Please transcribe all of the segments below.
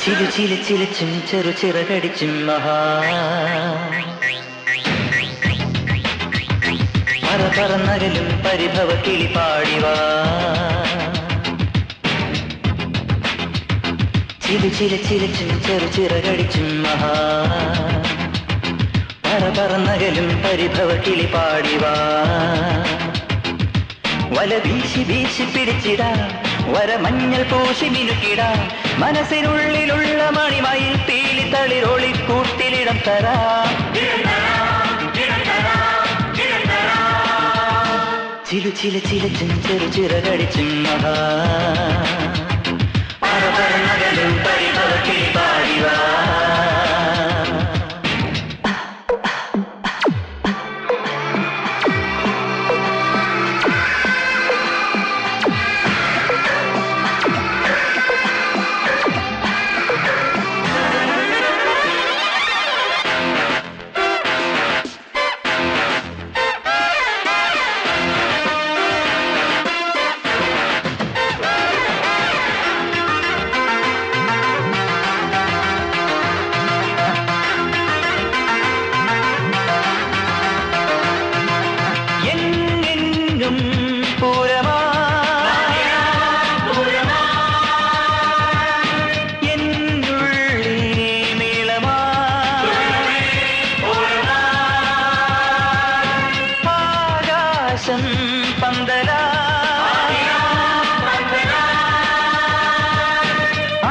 ചിലു ചിലു ചിലച്ചും ചെറു ചിറകടിച്ചും മഹാ പറ പറന്നകലും പരിഭവ കിളി പാടിവാ ചിലു ചിലു ചിലച്ചും ചെറു ചിറകടിച്ചും മഹാ പറ പറന്നകലും പരിഭവ കിളി പാടിവാ വല വീശി വീശി പിടിച്ചിടാ വരമഞ്ഞൾ പൂശി മിനുക്കിടാ മനസ്സിനുള്ളിലുള്ള മണിമയിൽ പീലി തളിരൊളി കൂട്ടിലിടം തരാ ചിലു ചില ചിലച്ചും ചെറു ചിറകടിച്ചും മഹാ പറ പറന്നകലും പരിഭവ കിളി പാടിവാ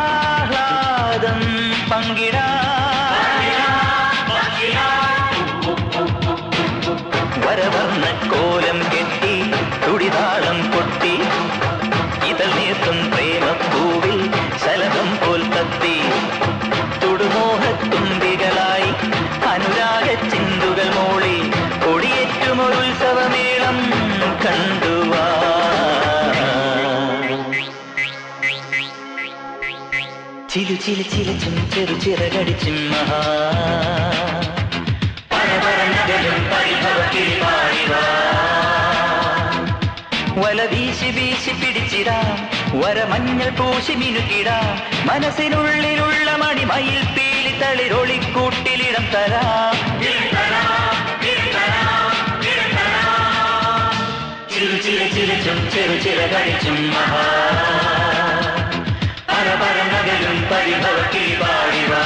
ആഹ്ലാദം പങ്കിടാ വരവർണ്ണ കോലം കെട്ടി തുടിതാളം കൊട്ടി ഇതൾ നീർത്തും പ്രേമപ്പൂവിൽ ശലഭം പോൽ തത്തി തുടുമോഹത്തുമ്പികളായി അനുരാഗ ചിന്തുകൾ മൂളി കൊടിയേറ്റുമൊരുത്സവമേളം കണ്ടുവാ ചിലു ചില ചിലച്ചും ചെറു ചിറകടിച്ചും മഹാ പറപറന്നകലും പരിഭവ കിളി പാടിവാ വല വീശി വീശി പിടിച്ചിടാ വരമഞ്ഞൾ പൂശി മിനുക്കിടാ മനസ്സിനുള്ളിലുള്ള മണിമയിൽ പീലി തളിരൊളി കൂട്ടിലിടം തരാ ചിലു ചില ചിലച്ചും ചെറു ചിറകടിച്ചും മഹാ പറ പറന്നകലും പരിഭവ കിളി പാടിവാ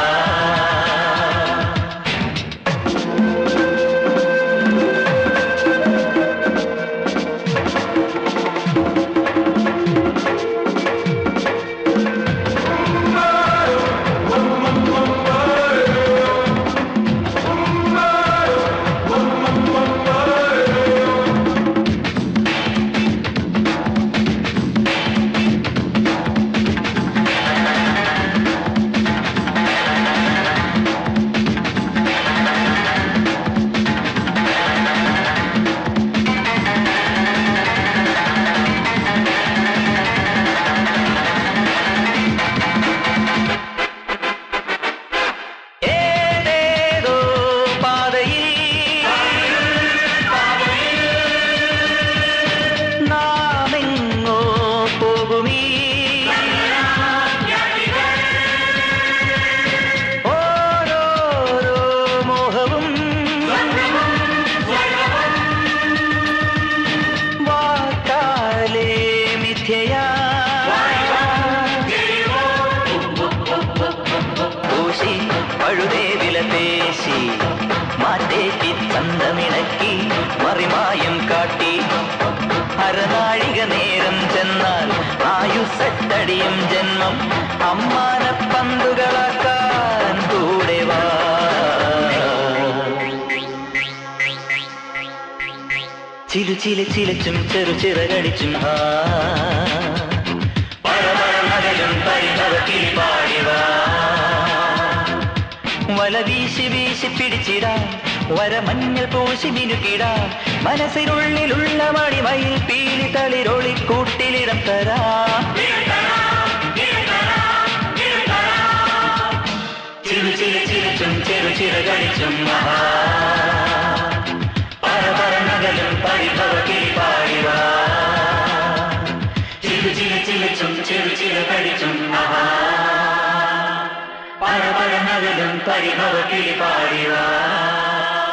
പഴുതേ വിലപേശി മാറ്റേറ്റി ചന്തമിണക്കി മറിമായം കാട്ടി അരനാഴിക നേരം ചെന്നാൽ ആയുസട്ടടിയും ജന്മം അമ്മാനപ്പന്തുകളാക്കാൻ കൂടെ വാ ചിലു ചില ചിലച്ചും ചെറു ചിറകടിച്ചും പറപറന്നകലും പരിഭവ കിളി പാടിവാ വല വീശി വീശി പിടിച്ചിടാ വരമഞ്ഞൾ പൂശി മിനുക്കിടാ മനസ്സിനുള്ളിലുള്ള മണിമയിൽ പീലി തളിരൊളി കൂട്ടിലിടം തരാ ചിലു ചില ചിലച്ചും ചെറു ചിറകടിച്ചും മഹാ പറ പറന്നകലും പരിഭവ കിളി പാടിവാ ചിലു ചില ചിലച്ചും ചെറു ചിറകടിച്ചും മഹാ പറന്നകലും പരിഭവ കിളി പാടിവാ